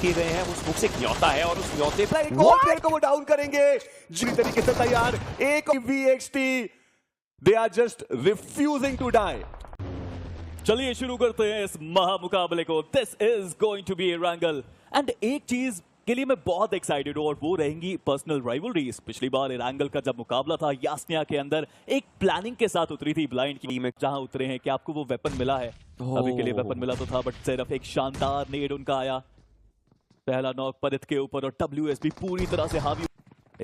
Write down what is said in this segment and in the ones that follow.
किए गए हैं, वो स्मोक से न्योता है और उस न्योते पर एक और प्लेयर को वो डाउन करेंगे जिस तरीके से तैयार। एक VXT, they are just refusing to die. चलिए शुरू करते हैं इस महामुकाबले को। This is going to be a wrangle and एक चीज के लिए मैं बहुत एक्साइटेड हूँ और वो रहेंगी पर्सनल राइवलरीज। पिछली बार रैंगल का जब मुकाबला था यास्निया के अंदर एक प्लानिंग के साथ उतरी थी ब्लाइंड की टीम में, जहां उतरे हैं कि आपको वो वेपन मिला है। अभी के लिए वेपन मिला तो था बट सिर्फ एक शानदार नेड उनका आया। पहला नॉक परित के ऊपर और WSB पूरी तरह से हावी।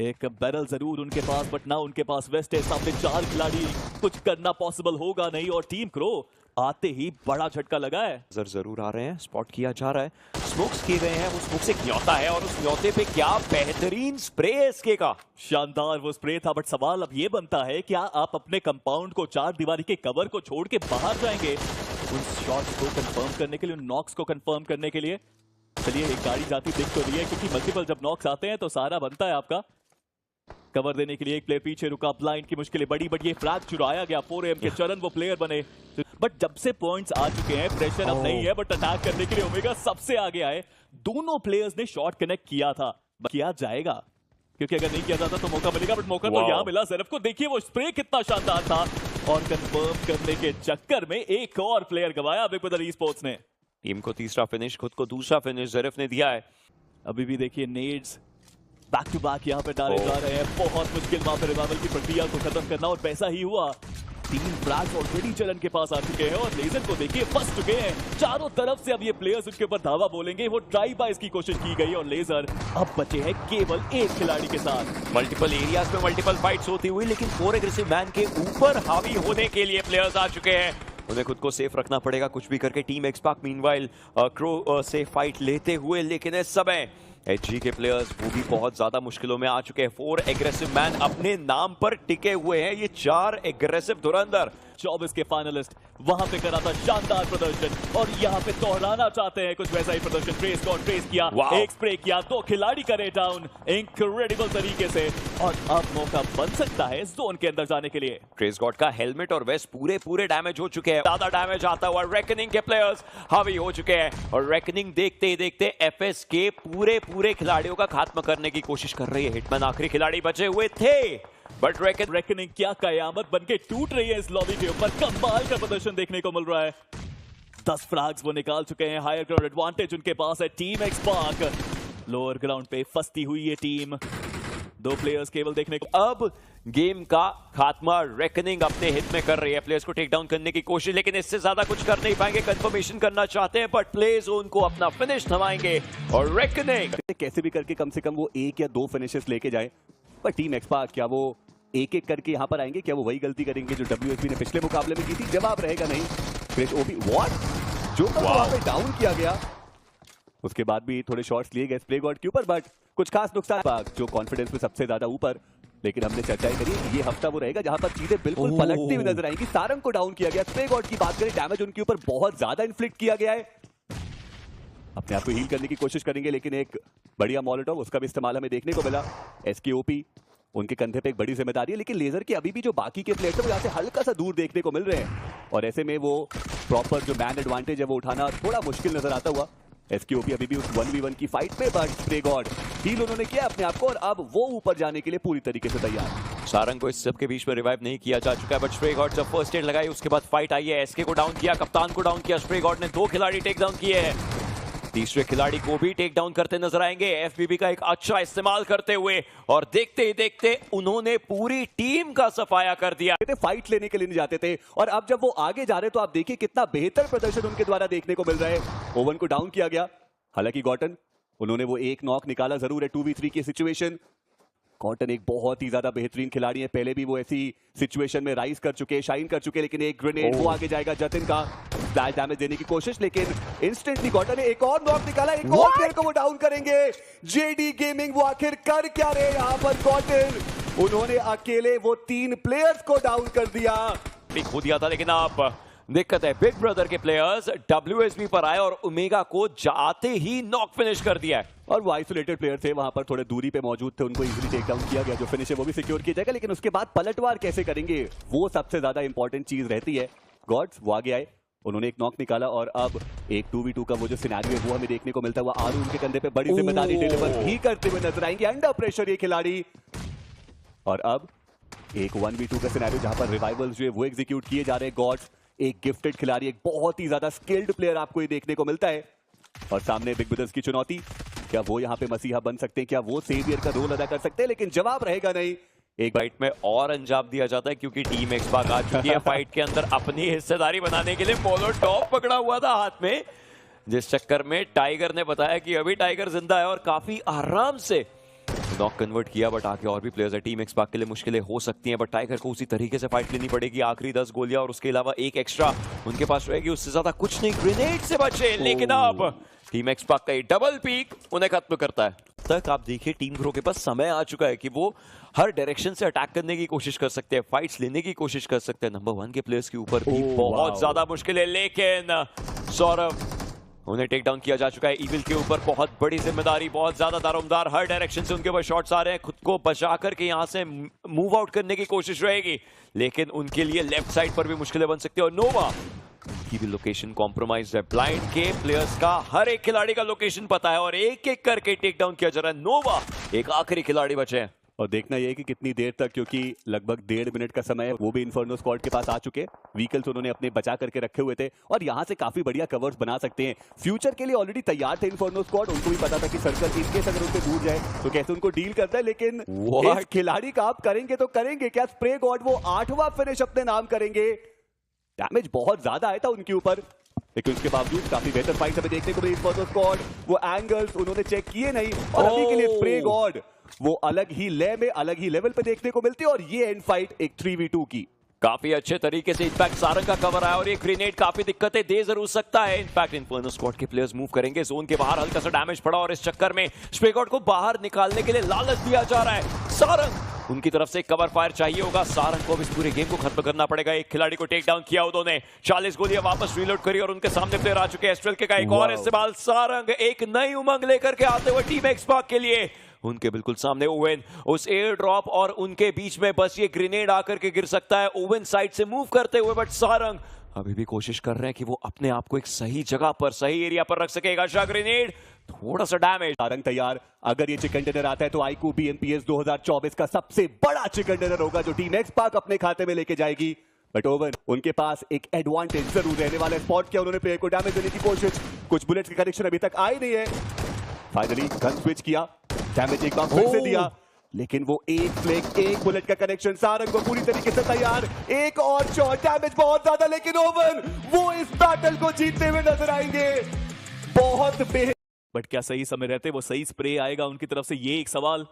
एक बैरल जरूर उनके पास बट ना उनके पास वेस्ट है। सामने 4 खिलाड़ी, कुछ करना पॉसिबल होगा नहीं और टीम क्रो आते ही बड़ा झटका लगा है। जरूर आ रहे हैं, स्पॉट किया जा रहा है, स्मोक्स किए गए हैं, वो स्मोक से न्योता है और उस न्योते पे क्या बेहतरीन स्प्रे है इसके का। शानदार वो स्प्रे था बट सवाल अब ये बनता है क्या आप अपने कंपाउंड को 4 दीवारी के कवर को छोड़ के बाहर जाएंगे उन शॉट्स को कंफर्म करने के लिए, उन नॉक्स को कंफर्म करने के लिए। चलिए एक गाड़ी जाती दिख तो रही है क्योंकि मल्टीपल जब नॉक्स आते हैं तो सारा बनता है आपका कवर देने के लिए। एक प्लेयर पीछे रुका, ब्लाइंड की मुश्किलें बढ़ी बट ये फ्लैग चुराया गया। 4AM के चरण वो प्लेयर बने बट जब से पॉइंट्स आ चुके हैं प्रेशर अब नहीं है बट अटैक करने के लिए ओमेगा सबसे आगे आए। दोनों प्लेयर्स ने शॉट कनेक्ट किया था, किया जाएगा क्योंकि अगर नहीं किया जाता तो मौका मिलेगा बट मौका तो यहां मिला ज़रफ को। देखिए वो स्प्रे कितना शानदार था और कंफर्म करने के चक्कर में एक और प्लेयर गवाया बिग ब्रदर ई-स्पोर्ट्स ने। टीम को तीसरा फिनिश, खुद को दूसरा फिनिश ज़रफ ने दिया है। अभी भी देखिए नेड्स बैक टू बैक यहाँ पे डाले जा रहे हैं। बहुत मुश्किल वहां पे रिवाइवल की प्रक्रिया को खत्म करना और वैसा ही हुआ। 3 फ्लैग्स ऑलरेडी चरण के पास आ चुके हैं और लेजर को देखिए फंस चुके हैं चारों तरफ से। अब ये प्लेयर्स उनके ऊपर धावा बोलेंगे। वो ट्राई बाइस की कोशिश की गई और लेजर अब बचे हैं केवल एक खिलाड़ी के साथ। मल्टीपल एरियाज में मल्टीपल फाइट्स होती हुई लेकिन 4 एग्रेसिव मैन के ऊपर हावी होने के लिए प्लेयर्स आ चुके हैं। उन्हें खुद को सेफ रखना पड़ेगा कुछ भी करके। टीम एक्सपार्क मीनवाइल क्रो से फाइट लेते हुए, लेकिन इस समय HG के प्लेयर्स वो भी बहुत ज्यादा मुश्किलों में आ चुके हैं। 4 एग्रेसिव मैन अपने नाम पर टिके हुए हैं। ये 4 एग्रेसिव धुरंधर 24 के फाइनलिस्ट वहां पे करा था शानदार प्रदर्शन और यहाँ पे दोहराना चाहते हैं कुछ वैसा ही प्रदर्शन। ट्रेस को ट्रेस किया, एक स्प्रे किया, 2 खिलाड़ी करे डाउन इनक्रेडिबल तरीके से और अब मौका बन सकता है जोन के अंदर जाने के लिए। ट्रेस गॉड का हेलमेट और वेस्ट पूरे डैमेज हो चुके हैं। ज्यादा डैमेज आता हुआ रेकनिंग के प्लेयर्स हावी हो चुके हैं और रेकनिंग देखते ही देखते FS के पूरे खिलाड़ियों का खात्मा करने की कोशिश कर रही है। हिटमैन आखिरी खिलाड़ी बचे हुए थे बट रेकनिंग क्या कयामत बनके टूट रही है इस लॉबी के ऊपर। कमाल का प्रदर्शन देखने को मिल रहा है। 10 फ्लैग्स वो निकाल चुके हैं। हायर ग्राउंड एडवांटेज उनके पास है। टीम एक्सपार्क लोअर ग्राउंड पे फंसती हुई ये टीम। 2 प्लेयर्स केवल देखने को। अब गेम का खात्मा रेकनिंग अपने हित में कर रही है। प्लेयर्स को टेक डाउन करने की कोशिश, लेकिन इससे ज्यादा कुछ कर नहीं पाएंगे। कंफर्मेशन करना चाहते हैं बट प्ले जोन को अपना फिनिश थमाएंगे और रेकनिंग कैसे भी करके कम से कम वो 1 या 2 फिनिशेस लेके जाए। पर टीम एक्सपार्क क्या वो एक करके यहां पर आएंगे? क्या वो वही गलती करेंगे जो WSB ने पिछले मुकाबले में की थी? जवाब रहेगा नहीं। क्रिश ओपी व्हाट जो वहां पे डाउन किया गया, उसके बाद भी थोड़े शॉट्स लिए गए स्प्रे गॉड के ऊपर बट कुछ खास नुकसान। जो कॉन्फिडेंस में सबसे ज्यादा ऊपर, लेकिन हमने चर्चा करी ये हफ्ता वो रहेगा जहां पर चीजें बिल्कुल पलटती हुई नजर आएंगी। सारंग को डाउन किया गया। स्प्रे गॉड की बात करें, डैमेज उनके ऊपर बहुत ज्यादा इन्फ्लिक्ट किया गया है। अपने आप को हील करने की कोशिश करेंगे लेकिन एक बढ़िया मॉलोटोव उसका भी इस्तेमाल हमें देखने को मिला। SKOP उनके कंधे पे एक बड़ी जिम्मेदारी है लेकिन लेजर के अभी भी जो बाकी के प्लेयर्स हैं वो यहाँ से हल्का सा दूर देखने को मिल रहे हैं और ऐसे में वो प्रॉपर जो मैन एडवांटेज है वो उठाना थोड़ा मुश्किल नजर आता हुआ। SKOP अभी भी उस 1v1 की फाइट में बट स्प्रे गॉड हील उन्होंने किया अपने आप को और अब वो ऊपर जाने के लिए पूरी तरीके से तैयार। सारंग को इस सब के बीच में रिवाइव नहीं किया जा चुका है बट स्प्रे गॉड जब फर्स्ट एड लगाई उसके बाद फाइट आई है। SK को डाउन किया, कप्तान को डाउन किया। स्प्रे गॉड ने 2 खिलाड़ी टेक डाउन किए हैं। तीसरे खिलाड़ी को भी टेक डाउन करते नजर आएंगे FBB का एक अच्छा इस्तेमाल करते हुए और देखते ही देखते उन्होंने पूरी टीम का सफाया कर दिया। फाइट लेने के लिए नहीं जाते थे और अब जब वो आगे जा रहे तो आप देखिए कितना बेहतर प्रदर्शन उनके द्वारा देखने को मिल रहा है। ओवन को डाउन किया गया, हालांकि गॉटन उन्होंने वो एक नॉक निकाला जरूर है। 2v3 की सिचुएशन। कॉटन एक बहुत ही ज्यादा बेहतरीन खिलाड़ी है, पहले भी वो ऐसी सिचुएशन में राइज कर चुके, शाइन कर चुके, लेकिन एक ग्रेनेड वो आगे जाएगा जतिन का फ्लैश डैमेज देने की कोशिश, लेकिन इंस्टेंटली कॉटन ने एक और नॉक निकाला। एक और प्लेयर को वो डाउन करेंगे। JD गेमिंग वो आखिर कर क्या रहे यहाँ पर? कॉटन उन्होंने अकेले वो 3 प्लेयर्स को डाउन कर दिया। खो दिया था लेकिन आप दिक्कत है बिग ब्रदर के प्लेयर्स WSB पर आए और ओमेगा को जाते ही नॉक फिनिश कर दिया है। और वो आइसोलेटेड प्लेयर थे, वहां पर थोड़े दूरी पे मौजूद थे, उनको इजीली टेक डाउन किया गया। जो फिनिश है वो भी सिक्योर किया जाएगा, लेकिन उसके बाद पलटवार कैसे करेंगे वो सबसे ज्यादा इंपॉर्टेंट चीज रहती है। गॉड्स वो आगे आए, उन्होंने एक नॉक निकाला और अब एक 2v2 का वो जो सिनेरियो है वो हमें देखने को मिलता हुआ। आरू उनके कंधे पे बड़ी जिम्मेदारी डिलीवर भी करते हुए नजर आएंगे। अंडर प्रेशर ये खिलाड़ी। और अब एक 1v2 का सिनेरियो जहां पर रिवाइवल्स जो है वो एग्जीक्यूट किए जा रहे हैं। गॉड्स एक गिफ्टेड खिलाड़ी, एक बहुत ही ज्यादा स्किल्ड प्लेयर आपको ये देखने को मिलता है। और सामने बिग ब्रदर्स की चुनौती, क्या वो यहाँ पे मसीहा बन सकते हैं, क्या वो सेवियर का रोल अदा कर सकते हैं? लेकिन जवाब रहेगा नहीं। एक फाइट में और अंजाम दिया जाता है क्योंकि टीम एक्सपाक आ चुकी है फाइट के अंदर अपनी हिस्सेदारी बनाने के लिए। मोलोटॉव पकड़ा हुआ था हाथ में, जिस चक्कर में टाइगर ने बताया कि अभी टाइगर जिंदा है और काफी आराम से नॉक कन्वर्ट किया। बट आगे और भी प्लेयर्स है टीम एक्सपाक के लिए, मुश्किलें हो सकती हैं। बट टाइगर को उसी तरीके से फाइट लेनी पड़ेगी। आखिरी 10 गोलियां और उसके अलावा एक एक्स्ट्रा उनके पास रहेगी, उससे ज्यादा कुछ नहीं। ग्रेनेड से बचे, लेकिन अब टीम एक्सपाक का डबल पीक उन्हें खत्म करता है। तक आप देखिए टीम ग्रो के पास समय आ चुका है कि वो हर डायरेक्शन से अटैक करने की कोशिश कर सकते हैं, फाइट्स लेने की कोशिश कर सकते हैं। नंबर 1 के प्लेयर्स के ऊपर भी बहुत ज्यादा मुश्किल है, लेकिन सौरभ उन्हें टेक डाउन किया जा चुका है। ईविल के ऊपर बहुत बड़ी जिम्मेदारी, बहुत ज्यादा दारोमदार, हर डायरेक्शन से उनके ऊपर शॉट्स आ रहे हैं। खुद को बचा करके यहां से मूव आउट करने की कोशिश रहेगी, लेकिन उनके लिए लेफ्ट साइड पर भी मुश्किलें बन सकती है। और नोवा की भी लोकेशन कॉम्प्रोमाइज है। ब्लाइंड के प्लेयर्स का हर एक खिलाड़ी का लोकेशन पता है और एक एक करके टेक डाउन किया जा रहा है। नोवा एक आखिरी खिलाड़ी बचे हैं और देखना यह है कि कितनी देर तक, क्योंकि लगभग 1.5 मिनट का समय है। वो भी इन्फर्नो स्क्वाड के पास आ चुके हैं। व्हीकल्स उन्होंने अपने बचा करके रखे हुए थे और यहां से काफी बढ़िया कवर्स बना सकते हैं। फ्यूचर के लिए ऑलरेडी तैयार थे इन्फर्नो स्क्वाड। उनको भी पता था कि सर्कल इनकेस अगर उनसे दूर जाए तो कैसे उनको डील करता है। लेकिन इस खिलाड़ी का आप करेंगे तो करेंगे क्या? स्प्रे गॉड वो 8वां फिनिश अपने नाम करेंगे। डैमेज बहुत ज्यादा आया था उनके ऊपर, लेकिन उसके बावजूद काफी बेहतर फाइट हमें देखने को मिली। इन्फर्नो स्क्वाड वो एंगल्स उन्होंने चेक किए नहीं और अभी के लिए स्प्रे गॉड वो अलग ही ले में, अलग ही लेवल पे देखने को मिलती है। और ये एंड फाइट एक 3v2 की काफी अच्छे तरीके से इनफैक्ट सारंग का कवर आया और ये ग्रेनेड काफी दिक्कतें दे जरूर सकता है। इनफैक्ट इन्फर्नो स्क्वाड के प्लेयर्स मूव करेंगे, जोन के बाहर हल्का सा डैमेज पड़ा और इस चक्कर में स्प्रे गॉड को बाहर निकालने के लिए लालच दिया जा रहा है। सारंग उनकी तरफ से कवर फायर चाहिए होगा। सारंग को इस पूरे गेम को खत्म करना पड़ेगा। एक खिलाड़ी को टेक डाउन किया उन्होंने, 40 गोलियां वापस रीलोड करी और उनके सामने प्लेयर आ चुके हैं। एस्ट्रल के का एक और इस्तेमाल। सारंग एक नई उमंग लेकर के आते हुए टीम एक्सपाक के लिए उनके बिल्कुल सामने ओवेन, उस एयर ड्रॉप और उनके बीच में बस ये ग्रेनेड आकर के गिर सकता है ओवेन साइड से मूव करते हुए। बट सारंग अभी भी कोशिश कर रहे हैं कि वो अपने आप को एक सही जगह पर, सही एरिया पर रख सकेगा। शाह ग्रेनेड, थोड़ा सा डैमेज। सारंग तैयार। अगर ये चिकन डिनर आता है तो आईक्यू BMPS 2024 का सबसे बड़ा चिकन डिनर होगा जो टीम एक्सपाक अपने खाते में लेके जाएगी। बट ओवन उनके पास एक एडवांटेज जरूर रहने वाला है। स्पॉट किया उन्होंने, प्लेयर को डैमेज देने की कोशिश, कुछ बुलेट्स की कनेक्शन अभी तक आई नहीं है। फाइनली गन स्विच किया, डैमेज एक बार फिर से दिया, लेकिन वो एक फ्लेक, एक बुलेट का कनेक्शन। सारंग को पूरी तरीके से तैयार, एक और शॉट, डैमेज बहुत ज्यादा, लेकिन ओवन वो इस बैटल को जीतते हुए नजर आएंगे। बहुत बट क्या सही समय रहते वो सही स्प्रे आएगा उनकी तरफ से, ये एक सवाल।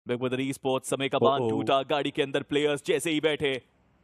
बिग ब्रदर ई-स्पोर्ट्स समय का बांध टूटा। गाड़ी के अंदर प्लेयर्स जैसे ही बैठे,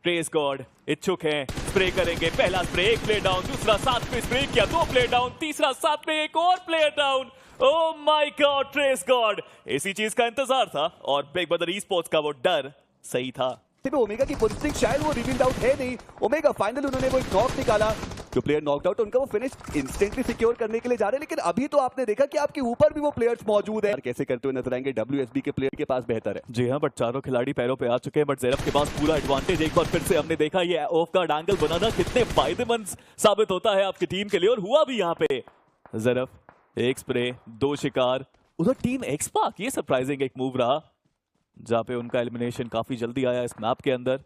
ट्रेस गॉड इच्छुक हैं, स्प्रे करेंगे। पहला स्प्रे, एक प्लेयर डाउन, दूसरा साथ में स्प्रे किया, 2 प्लेयर डाउन, तीसरा साथ में एक और player down. Oh my God, trace God, इसी चीज का इंतजार था और बिग ब्रदर ई-स्पोर्ट्स का वो डर सही था। ओमेगा की पोजिशनिंग शायद वो रिवील्ड आउट है नहीं। ओमेगा फाइनल उन्होंने वो एक नॉक निकाला, जो प्लेयर नॉकड आउट, उनका वो फिनिश इंस्टेंटली सिक्योर करने के लिए जा रहे हैं। लेकिन अभी तो आपने देखा कि आपके ऊपर भी वो प्लेयर्स मौजूद हैं। कैसे करते हुए नजर आएंगे? WSB के प्लेयर के पास बेहतर है। जी हाँ, बट चारों खिलाड़ी पैरों पे आ चुके हैं। बट ज़ेरफ के पास पूरा एडवांटेज एक बार फिर से हमने देखा। ये ऑफ गार्ड एंगल बनाना कितने फायदेमंद साबित होता है आपकी टीम के लिए, और हुआ भी यहाँ पे। ज़ेरफ एक स्प्रे, 2 शिकार। उधर टीम एक्सपाक, ये सरप्राइजिंग एक मूव रहा जहां पे उनका एलिमिनेशन काफी जल्दी आया इस मैप के अंदर।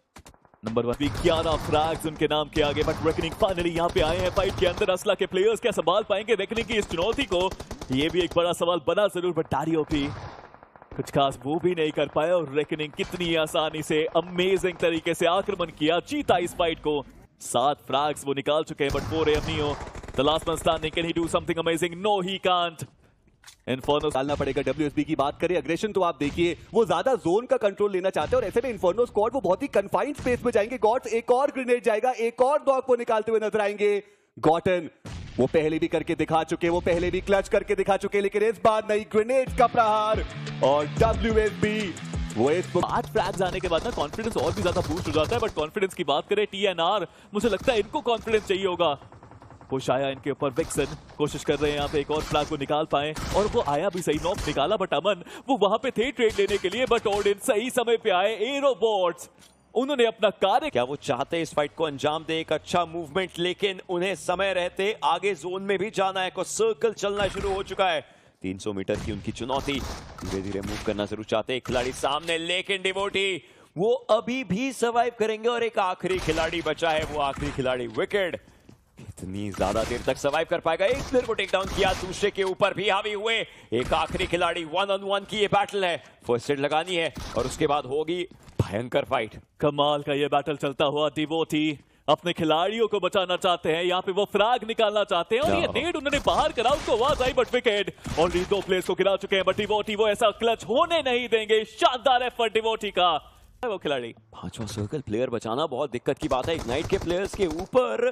नंबर 1 11 फ्रैग्स उनके नाम के आगे। बट रेकनिंग फाइनली यहाँ पे आए हैं फाइट के अंदर। असला के प्लेयर्स क्या संभाल पाएंगे रेकनिंग की इस चुनौती को? ये भी एक बड़ा सवाल बना जरूर। बट डारियोपी कुछ खास वो भी नहीं कर पाया और रेकनिंग कितनी आसानी से, अमेजिंग तरीके से आक्रमण किया, जीता इस फाइट को। 7 फ्रैग्स वो निकाल चुके हैं। बट 4 एमनियो, the last man standing, can he do something amazing? No he can't. Inferno डालना पड़ेगा। WSB की बात करें, अग्रेशन तो आप देखिए वो ज्यादा जोन का कंट्रोल लेना चाहते हैं और ऐसे में इन्फर्नो स्क्वाड वो बहुत ही कन्फाइंड स्पेस में जाएंगे। गॉड्स एक और ग्रेनेड जाएगा, एक और डॉग को निकालते हुए नजर आएंगे। गॉटन वो पहले भी करके दिखा चुके, वो पहले भी क्लच करके दिखा चुके, लेकिन इस बार नहीं, ग्रेनेड का प्रहार। और WSB वो इस 8 फ्रैग्स आने के बाद ना कॉन्फिडेंस और भी ज्यादा बूस्ट हो जाता है। बट कॉन्फिडेंस की बात करें, TNR मुझे लगता है इनको कॉन्फिडेंस चाहिए होगा। पुश आया इनके ऊपर, विक्सन कोशिश कर रहे हैं यहाँ पे एक और फ्लैग को निकाल पाए, और वो आया भी सही, नॉक निकाला। बट अमन वो वहां पे थे ट्रेड लेने के लिए, बट ओडिन सही समय पे आए। एरोबॉट्स उन्होंने अपना कार्य क्या वो चाहते इस फाइट को अंजाम दे, एक अच्छा मूवमेंट, लेकिन उन्हें समय रहते आगे जोन में भी जाना है। को सर्कल चलना शुरू हो चुका है। 300 मीटर की उनकी चुनौती, धीरे धीरे मूव करना जरूर चाहते हैं खिलाड़ी सामने, लेकिन डिवोटी वो अभी भी सर्वाइव करेंगे और एक आखिरी खिलाड़ी बचा है, वो आखिरी खिलाड़ी विकेड। इतनी ज्यादा देर तक सर्वाइव कर पाएगा? एक प्लेयर को टेक डाउन किया, दूसरे के ऊपर भी हावी हुए। एक आखिरी खिलाड़ी, 1-on-1 की ये बैटल है, फर्स्ट एड लगानी है और उसके बाद होगी भयंकर फाइट। कमाल का ये बैटल चलता हुआ डिवोटी अपने खिलाड़ियों को बचाना चाहते हैं, यहाँ पे वो फ्रैग निकालना चाहते हैं और ये नेड उन्होंने बाहर करा, उसको आवाज आई बट विकेट। ऑलरेडी 2 प्लेयर्स को गिरा चुके हैं बट डिवोटी वो ऐसा क्लच होने नहीं देंगे। शानदार एफर्ट डिवोटी का। वो खिलाड़ी 5वां सर्कल, प्लेयर बचाना बहुत दिक्कत की बात है। इग्नाइट के प्लेयर्स के ऊपर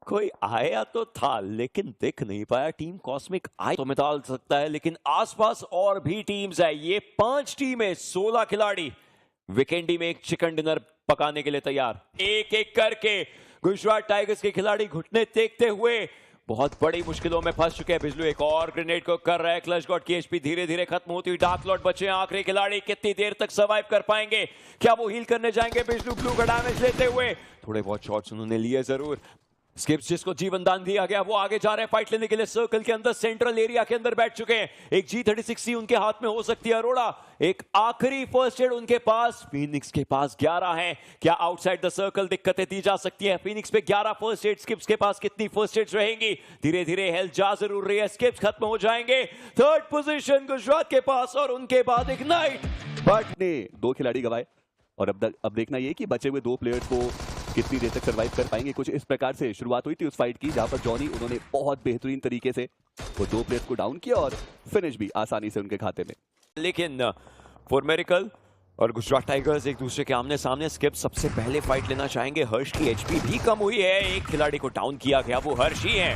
कोई आया तो था लेकिन दिख नहीं पाया। टीम कॉस्मिक आई तो मिटाल सकता है, लेकिन आसपास और भी टीम्स है। ये 5 टीमें, 16 खिलाड़ी वीकेंडी में एक चिकन डिनर पकाने के लिए तैयार। एक एक करके गुजरात टाइगर्स के खिलाड़ी घुटने टेकते हुए बहुत बड़ी मुश्किलों में फंस चुके हैं। बिजलू एक और ग्रेनेड को कर रहा है। क्लच गॉड की एचपी धीरे धीरे खत्म होती हुई, डार्क लॉर्ड बचे हैं। आखिरी खिलाड़ी कितनी देर तक सर्वाइव कर पाएंगे? क्या वो हील करने जाएंगे? बिजलू ब्लू का डैमेज लेते हुए थोड़े बहुत शॉट्स उन्होंने लिए जरूर। स्किप्स जिसको जीवन दान दिया गया वो आगे जा रहे हैं फाइट लेने के लिए। सर्कल के अंदर, सेंट्रल एरिया के अंदर बैठ चुके हैं। एक G36C उनके हाथ में हो सकती है। अरोड़ा एक आखिरी फर्स्ट एड उनके पास। फीनिक्स के पास 11 है। क्या आउटसाइड द सर्कल दिक्कतें दी जा सकती है? फीनिक्स पे 11 फर्स्ट एड, स्किप्स के पास कितनी फर्स्ट एड्स रहेंगी? धीरे धीरे हेल्थ जा जरूर रही है, स्किप्स खत्म हो जाएंगे। थर्ड पोजीशन गुजरात के पास और उनके बाद इग्नाइट। बट ने 2 खिलाड़ी गवाए और अब देखना ये कि बचे हुए 2 प्लेयर्स को कितनी देर तक सर्वाइव कर पाएंगे। कुछ इस प्रकार से शुरुआत हुई थी उस फाइट की, जहां पर जॉनी उन्होंने बहुत बेहतरीन तरीके से वो 2 प्लेयर्स को डाउन किया और फिनिश भी आसानी से उनके खाते में। लेकिन फॉर्मेरिकल और गुजरात टाइगर्स एक दूसरे के आमने सामने। स्किप सबसे पहले फाइट लेना चाहेंगे। हर्ष की एचपी भी कम हुई है, एक खिलाड़ी को डाउन किया गया, वो हर्ष ही है।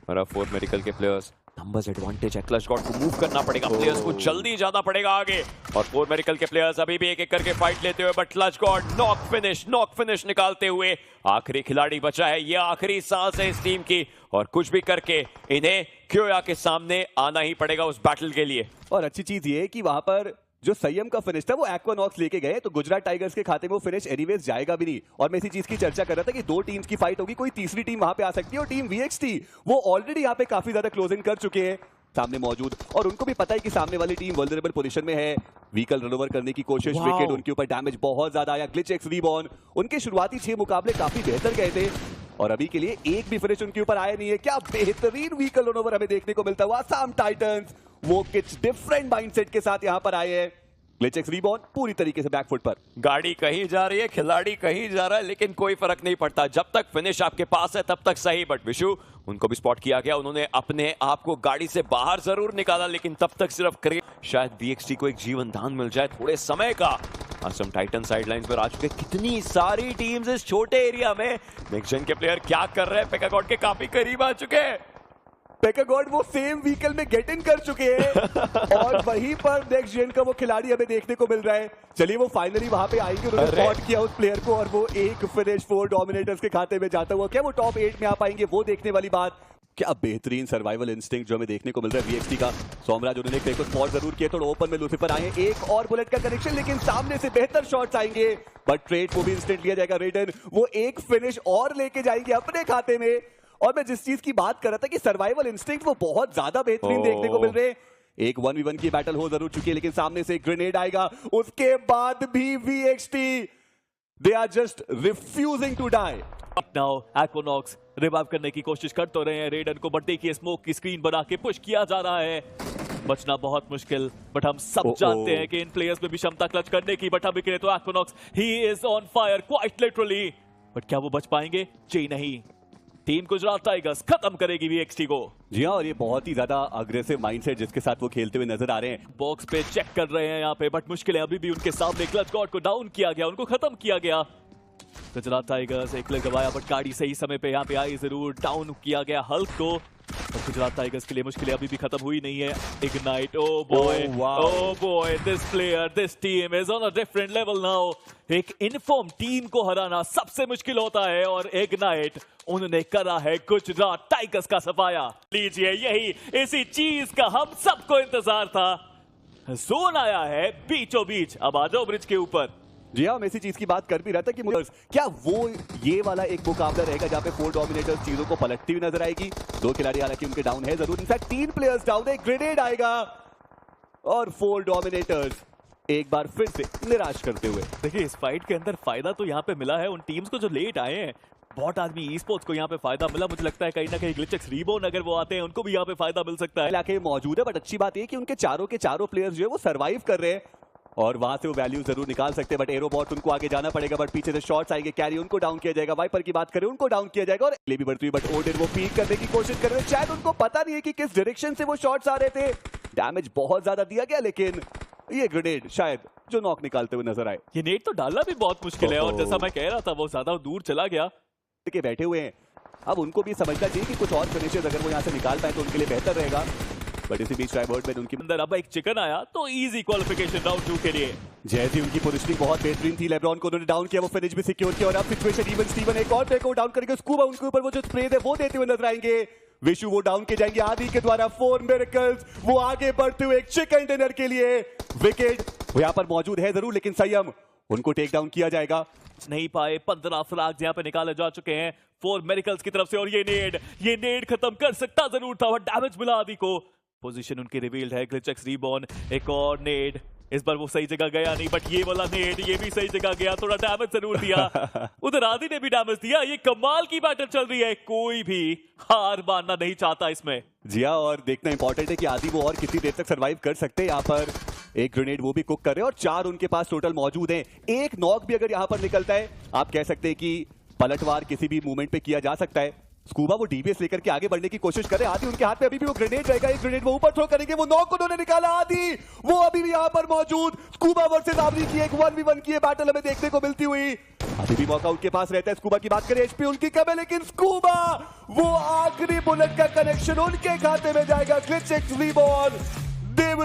और अब फॉर्मेरिकल के प्लेयर्स नंबर्स एडवांटेज है। क्लच गॉड को मूव करना पड़ेगा, प्लेयर्स को जल्दी जाना पड़ेगा आगे। और फॉर्मेरिकल के प्लेयर्स अभी भी एक एक करके फाइट लेते हुए, but clutch God knock finish निकालते हुए आखिरी खिलाड़ी बचा है। ये आखिरी सांस है इस टीम की और कुछ भी करके इन्हें क्योया के सामने आना ही पड़ेगा उस बैटल के लिए। और अच्छी चीज ये है कि वहां पर जो संयम का फिनिश था वो एक्वानॉक्स लेके गए, तो गुजरात टाइगर्स के खाते में वो फिनिश एनीवेज जाएगा भी नहीं। और मैं इसी चीज की चर्चा कर रहा था कि 2 टीम्स की फाइट होगी, कोई तीसरी टीम वहां पे आ सकती है और टीम VXT वो ऑलरेडी यहाँ पे काफी ज्यादा क्लोजिंग कर चुके हैं सामने मौजूद, और उनको भी पता है कि सामने वाली टीम वल्नरेबल पोजीशन में है। व्हीकल रनओवर करने की कोशिश, विकेट उनके ऊपर, डैमेज बहुत ज्यादा आया। ग्लिच एक्स रीबॉर्न, उनके शुरुआती 6 मुकाबले काफी बेहतर गए थे और अभी के लिए एक भी फिनिश उनके ऊपर आया नहीं है। क्या बेहतरीन व्हीकल रनओवर हमें देखने को मिलता हुआ। असम टाइटंस वो कुछ डिफरेंट माइंडसेट के साथ यहां पर आए हैं। ग्लिच एक्स रीबॉर्न पूरी तरीके से बैकफुट पर। गाड़ी कहीं जा रही है, खिलाड़ी कहीं जा रहा है, लेकिन कोई फर्क नहीं पड़ता जब तक फिनिश आपके पास है तब तक सही। बट विशु उनको भी स्पॉट किया गया, उन्होंने अपने आप को गाड़ी से बाहर जरूर निकाला, लेकिन तब तक सिर्फ शायद VXT को एक जीवन दान मिल जाए थोड़े समय का। असम टाइटन साइडलाइंस पर आ चुके। कितनी सारी टीम्स इस छोटे एरिया में। नेक्स्ट जेन के प्लेयर क्या कर रहे हैं? पेकागॉड के काफी करीब आ चुके हैं। पेकागॉड वो सेम व्हीकल में गेट इन कर चुके हैं और वहीं पर नेक्स्ट जेन का वो खिलाड़ी हमें देखने को मिल रहा है। चलिए वो फाइनली वहां पे आएंगे, उन्होंने स्पॉट किया उस प्लेयर को और वो एक फिनिश 4 डोमिनेटर्स के खाते में जाता हुआ। क्या वो टॉप 8 में आ पाएंगे? वो देखने वाली बात। क्या बेहतरीन सर्वाइवल इंस्टिंक्ट जो हमें देखने को मिल रहा है VXT का। सोमराज उन्होंने एक को स्पॉट जरूर किया, थोड़ा ओपन में लूसीफर आए, एक और बुलेट का कनेक्शन, लेकिन सामने से बेहतर शॉट्स आएंगे। बट ट्रेड को भी इंस्टेंट लिया जाएगा। रेडन वो एक फिनिश और लेके जाएंगे अपने खाते में। और मैं जिस चीज की बात कर रहा था कि सर्वाइवल इंस्टिंक्ट वो बहुत ज्यादा बेहतरीन देखने को मिल रहे हैं। एक 1v1 की बैटल हो जरूर चुकी है, लेकिन सामने से एक ग्रेनेड आएगा, उसके बाद भी VXT they are just refusing to die. Now Aquanox revive करने की कोशिश कर तो रहे हैं रेडन को, बट देखिए स्मोक की स्क्रीन बना के पुश किया जा रहा है। बचना बहुत मुश्किल, बट हम सब जानते हैं कि इन प्लेयर्स में भी क्षमता क्लच करने की। बट अभी के लिए तो Aquanox he is on fire quite literally. But क्या वो बच पाएंगे? जी नहीं। टीम गुजरात टाइगर्स खत्म करेगी VXT को। जी हाँ, और ये बहुत ही ज्यादा अग्रेसिव माइंडसेट जिसके साथ वो खेलते हुए नजर आ रहे हैं। बॉक्स पे चेक कर रहे हैं यहाँ पे, बट मुश्किल है अभी भी उनके सामने। क्लच गॉड को डाउन किया गया, उनको खत्म किया गया। गुजरात टाइगर्स एक प्लेयर गवाया, बट गाड़ी सही समय पे यहाँ पे आई जरूर। डाउन किया गया हल्क को। और गुजरात टाइगर्स के लिए मुश्किलें अभी भी खत्म हुई नहीं है। Ignite, oh boy, this player, this team is on a different level now. एक इनफॉर्म टीम को हराना सबसे मुश्किल होता है और इग्नाइट उन्होंने करा है गुजरात टाइगर्स का सफाया। लीजिए, यही इसी चीज का हम सबको इंतजार था। जोन आया है बीचों बीच। अब आ जाओ ब्रिज के ऊपर। जी हाँ, मैं इसी चीज की बात कर भी रहा था कि क्या वो ये वाला एक मुकाबला रहेगा जहाँ पे 4 डोमिनेटर्स चीजों को पलटती हुई नजर आएगी। 2 खिलाड़ी हालांकि उनके डाउन है जरूर, इनफैक्ट 3 प्लेयर्स डाउन है, ग्रेनेड आएगा और 4 डोमिनेटर्स एक बार फिर से निराश करते हुए। देखिए इस फाइट के अंदर फायदा तो यहाँ पे मिला है उन टीम्स को जो लेट आए हैं। बहुत आदमी ई स्पोर्ट्स को यहाँ पे फायदा मिला, मुझे लगता है कहीं ना कहीं ग्लिचेक्स रीबोर्न अगर वो आते हैं उनको भी यहाँ पे फायदा मिल सकता है। इलाके में मौजूद है, बट अच्छी बात ये कि उनके चारों के चारों प्लेयर्स जो है वो सर्वाइव कर रहे हैं और वहां से वो वैल्यू जरूर निकाल सकते हैं। बट एरोबॉट उनको आगे जाना पड़ेगा, बट पीछे से शॉट्स आएंगे, कैरी उनको डाउन किया जाएगा। वाइपर की बात करें उनको डाउन किया जाएगा और ले भी बढ़ती हुई, बट ओडिन वो पीक करने की कोशिश कर रहे हैं। शायद उनको पता नहीं है कि किस डायरेक्शन से वो शॉट्स आ रहे थे। डैमेज बहुत ज्यादा दिया गया, लेकिन ये ग्रेनेड शायद जो नॉक निकालते हुए नजर आए। ये नेट तो डालना भी बहुत मुश्किल है और जैसा मैं कह रहा था वो ज्यादा दूर चला गया के बैठे हुए हैं। अब उनको भी समझना चाहिए कि कुछ और फिनिशेस अगर वो यहाँ से निकाल पाए तो उनके लिए बेहतर रहेगा। बट इसी बीच ट्राइबर्ड में उनकी अंदर अब एक चिकन आया तो इजी क्वालिफिकेशन राउंड 2 के लिए। जैसी उनकी पोजीशनिंग बहुत बेहतरीन थी, लेब्रॉन को उन्होंने डाउन किया, वो फिनिश भी सिक्योर किया और अब सिचुएशन इवन स्टीवन एक और प्लेयर को डाउन करके स्कूबा उनके ऊपर वो जो स्प्रे है वो देते हुए नजर आएंगे। विशु वो डाउन के जाएंगे आदि के द्वारा। 4 मिरेकल्स वो आगे बढ़ते हुए एक चिकन डिनर के लिए। विकेट वो यहाँ पर मौजूद है जरूर, लेकिन संयम उनको टेक डाउन किया जाएगा। नहीं पाए 15 फ्लैग्स यहाँ पे निकाले जा चुके हैं 4 मिरेकल्स की तरफ से और ये नेड खत्म कर सकता जरूर था, बट डैमेज मिला आदि को। पोजीशन उनकी रिवील्ड है, ग्लिचेक्स रीबॉर्न, एक और नेड, इस बार वो सही जगह गया नहीं, बट ये वाला नेड ये भी सही जगह गया, थोड़ा डैमेज जरूर दिया। उधर आदि ने भी डैमेज दिया। ये कमाल की बैटल चल रही है, कोई भी हार मानना नहीं चाहता इसमें। जी हाँ, और देखना इंपॉर्टेंट है कि आदि वो और कितनी देर तक सर्वाइव कर सकते हैं। यहाँ पर एक ग्रेनेड वो भी कुक कर रहे हैं और 4 उनके पास टोटल मौजूद हैं। एक नॉक भी अगर यहाँ पर निकलता है, आप कह सकते हैं कि पलटवार किसी भी मूवमेंट पे किया जा सकता है। स्कूबा वो डीबीएस लेकर के आगे बढ़ने की कोशिश करे, आदि उनके हाथ में अभी भी वो ग्रेनेड रहेगा। एक ग्रेनेड वो ऊपर थ्रो करेंगे, वो नॉक उन्होंने निकाला। आदि वो अभी भी यहाँ पर मौजूद। स्कूबा वर्सेस आदि की एक 1v1 की बैटल हमें देखने को मिलती हुई। अभी भी मौका उनके पास रहता है। स्कूबा की बात करें, एचपी उनकी कम है, लेकिन स्कूबा वो आखिरी बुलेट का कनेक्शन उनके खाते में जाएगा। ग्लिचेक्स रीबॉर्न